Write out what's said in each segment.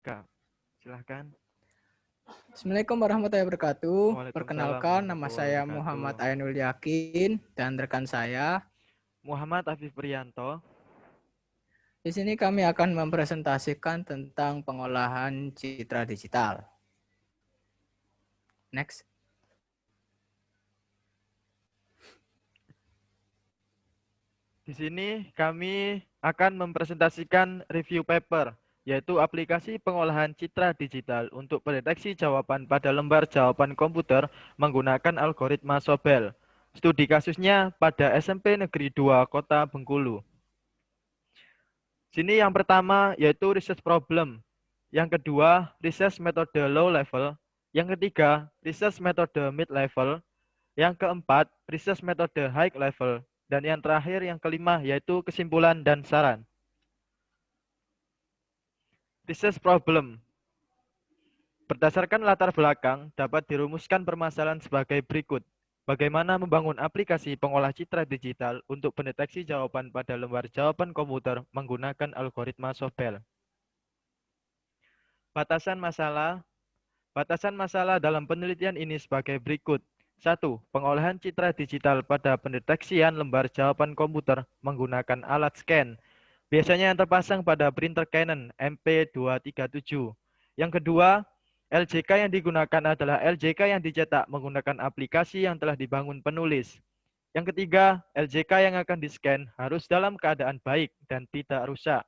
Kak, silahkan. Assalamualaikum warahmatullahi wabarakatuh. Waalaikumsalam Perkenalkan, nama warahmatullahi saya wabarakatuh. Muhammad Ainul Yakin dan rekan saya. Muhammad Afif Priyanto. Di sini kami akan mempresentasikan tentang pengolahan citra digital. Next. Di sini kami akan mempresentasikan review paper, yaitu aplikasi pengolahan citra digital untuk pendeteksi jawaban pada lembar jawaban komputer menggunakan algoritma Sobel. Studi kasusnya pada SMP Negeri 2 Kota Bengkulu. Sini yang pertama yaitu research problem. Yang kedua, research metode low level. Yang ketiga, research metode mid level. Yang keempat, research metode high level. Dan yang terakhir, yang kelima, yaitu kesimpulan dan saran. Research problem. Berdasarkan latar belakang, dapat dirumuskan permasalahan sebagai berikut. Bagaimana membangun aplikasi pengolah citra digital untuk pendeteksi jawaban pada lembar jawaban komputer menggunakan algoritma Sobel. Batasan masalah. Batasan masalah dalam penelitian ini sebagai berikut. 1. Pengolahan citra digital pada pendeteksian lembar jawaban komputer menggunakan alat scan. Biasanya yang terpasang pada printer Canon MP237. Yang kedua, LJK yang digunakan adalah LJK yang dicetak menggunakan aplikasi yang telah dibangun penulis. Yang ketiga, LJK yang akan di-scan harus dalam keadaan baik dan tidak rusak.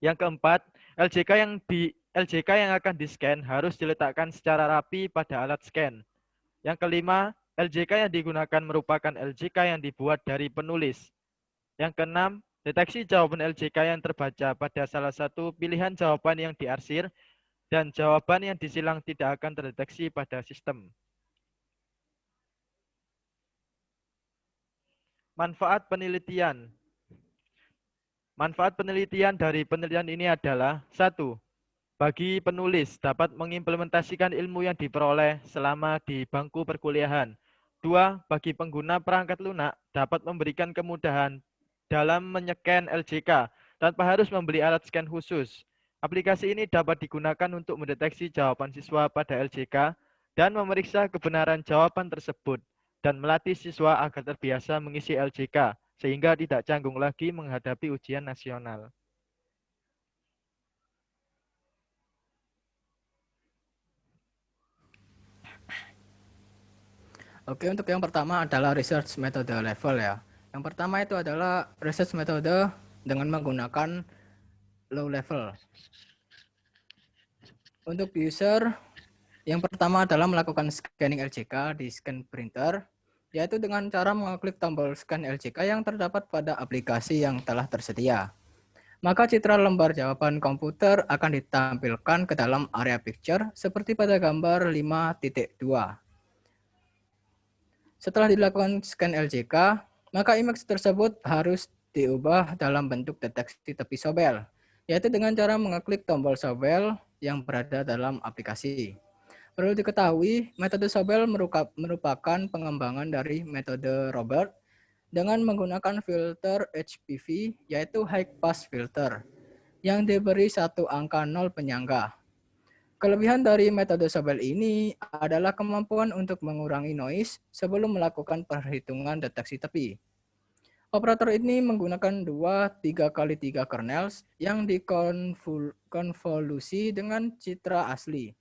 Yang keempat, LJK yang akan di-scan harus diletakkan secara rapi pada alat scan. Yang kelima, LJK yang digunakan merupakan LJK yang dibuat dari penulis. Yang keenam, deteksi jawaban LJK yang terbaca pada salah satu pilihan jawaban yang diarsir dan jawaban yang disilang tidak akan terdeteksi pada sistem. Manfaat penelitian. Manfaat penelitian dari penelitian ini adalah 1. Bagi penulis dapat mengimplementasikan ilmu yang diperoleh selama di bangku perkuliahan. 2. Bagi pengguna perangkat lunak dapat memberikan kemudahan dalam menyekan LJK tanpa harus membeli alat scan khusus. Aplikasi ini dapat digunakan untuk mendeteksi jawaban siswa pada LJK dan memeriksa kebenaran jawaban tersebut dan melatih siswa agar terbiasa mengisi LJK sehingga tidak canggung lagi menghadapi ujian nasional. Oke, untuk yang pertama adalah research metode level ya. Yang pertama itu adalah research metode dengan menggunakan low level. Untuk user, yang pertama adalah melakukan scanning LJK di scan printer, yaitu dengan cara mengklik tombol scan LJK yang terdapat pada aplikasi yang telah tersedia. Maka citra lembar jawaban komputer akan ditampilkan ke dalam area picture seperti pada gambar 5.2. Setelah dilakukan scan LJK, maka image tersebut harus diubah dalam bentuk deteksi tepi Sobel, yaitu dengan cara mengeklik tombol Sobel yang berada dalam aplikasi. Perlu diketahui, metode Sobel merupakan pengembangan dari metode Robert dengan menggunakan filter HPV, yaitu High Pass Filter, yang diberi satu angka 0 penyangga. Kelebihan dari metode Sobel ini adalah kemampuan untuk mengurangi noise sebelum melakukan perhitungan deteksi tepi. Operator ini menggunakan 2 3x3 kernels yang dikonvolusi dengan citra asli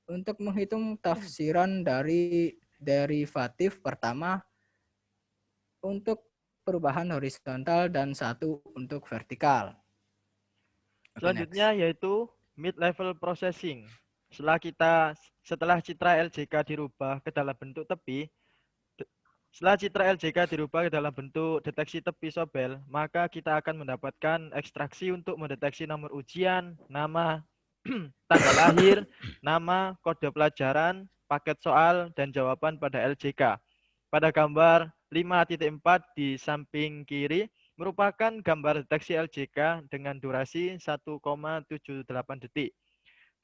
untuk menghitung tafsiran dari derivatif pertama untuk perubahan horizontal dan satu untuk vertikal. Oke, Selanjutnya next. yaitu mid-level processing. Setelah citra LJK dirubah ke dalam bentuk tepi, setelah citra LJK dirubah ke dalam bentuk deteksi tepi Sobel, maka kita akan mendapatkan ekstraksi untuk mendeteksi nomor ujian, nama, tanggal lahir, nama, kode pelajaran, paket soal, dan jawaban pada LJK. Pada gambar 5.4 di samping kiri, merupakan gambar deteksi LJK dengan durasi 1,78 detik.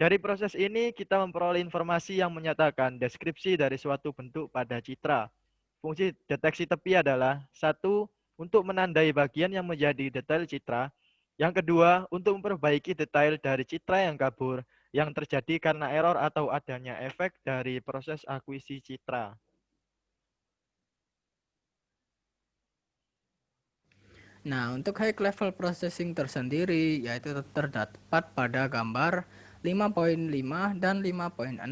Dari proses ini, kita memperoleh informasi yang menyatakan deskripsi dari suatu bentuk pada citra. Fungsi deteksi tepi adalah 1. Untuk menandai bagian yang menjadi detail citra. Yang kedua, untuk memperbaiki detail dari citra yang kabur yang terjadi karena error atau adanya efek dari proses akuisisi citra. Nah, untuk high level processing tersendiri yaitu terdapat pada gambar 5.5 dan 5.6.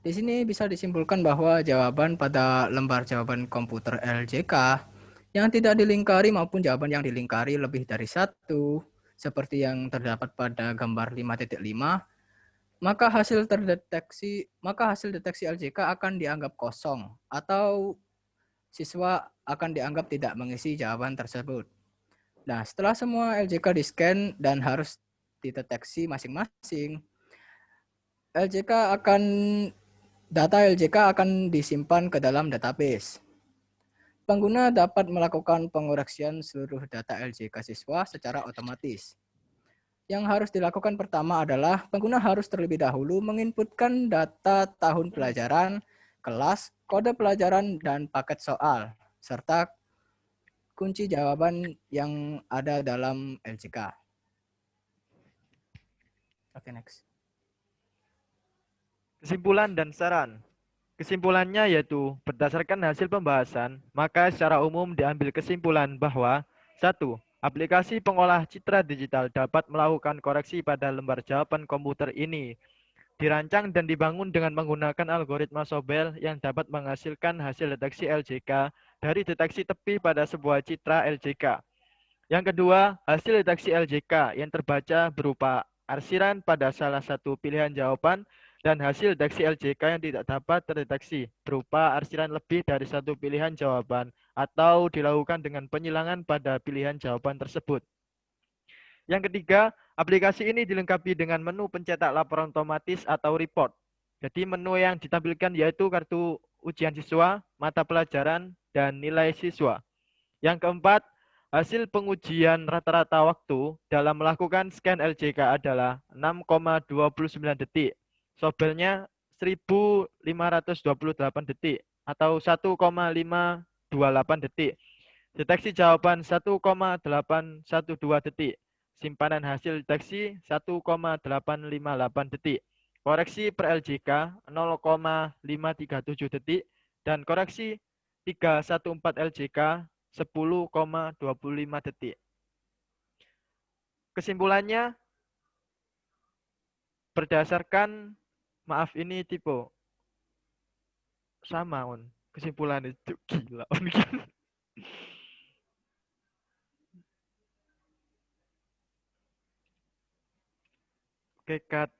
Di sini bisa disimpulkan bahwa jawaban pada lembar jawaban komputer LJK yang tidak dilingkari maupun jawaban yang dilingkari lebih dari satu, seperti yang terdapat pada gambar 5.5, maka hasil deteksi LJK akan dianggap kosong atau siswa akan dianggap tidak mengisi jawaban tersebut. Nah, setelah semua LJK di-scan dan harus dideteksi masing-masing, data LJK akan disimpan ke dalam database. Pengguna dapat melakukan pengoreksian seluruh data LJK siswa secara otomatis. Yang harus dilakukan pertama adalah pengguna harus terlebih dahulu menginputkan data tahun pelajaran, kelas, kode pelajaran, dan paket soal, serta kunci jawaban yang ada dalam LJK. Oke, next. Kesimpulan dan saran. Kesimpulannya yaitu, berdasarkan hasil pembahasan, maka secara umum diambil kesimpulan bahwa 1. Aplikasi pengolah citra digital dapat melakukan koreksi pada lembar jawaban komputer ini. Dirancang dan dibangun dengan menggunakan algoritma Sobel yang dapat menghasilkan hasil deteksi LJK dari deteksi tepi pada sebuah citra LJK. Yang kedua, hasil deteksi LJK yang terbaca berupa arsiran pada salah satu pilihan jawaban dan hasil deteksi LJK yang tidak dapat terdeteksi berupa arsiran lebih dari satu pilihan jawaban atau dilakukan dengan penyilangan pada pilihan jawaban tersebut. Yang ketiga, aplikasi ini dilengkapi dengan menu pencetak laporan otomatis atau report. Jadi menu yang ditampilkan yaitu kartu ujian siswa, mata pelajaran, dan nilai siswa. Yang keempat, hasil pengujian rata-rata waktu dalam melakukan scan LJK adalah 6,29 detik. Sobelnya 1528 detik atau 1,528 detik. Deteksi jawaban 1,812 detik. Simpanan hasil deteksi 1,858 detik. Koreksi per LJK 0,537 detik dan koreksi 314 LJK 10,25 detik. Kesimpulannya, berdasarkan, maaf ini tipe sama on. Kesimpulannya itu gila on. Oke, cut.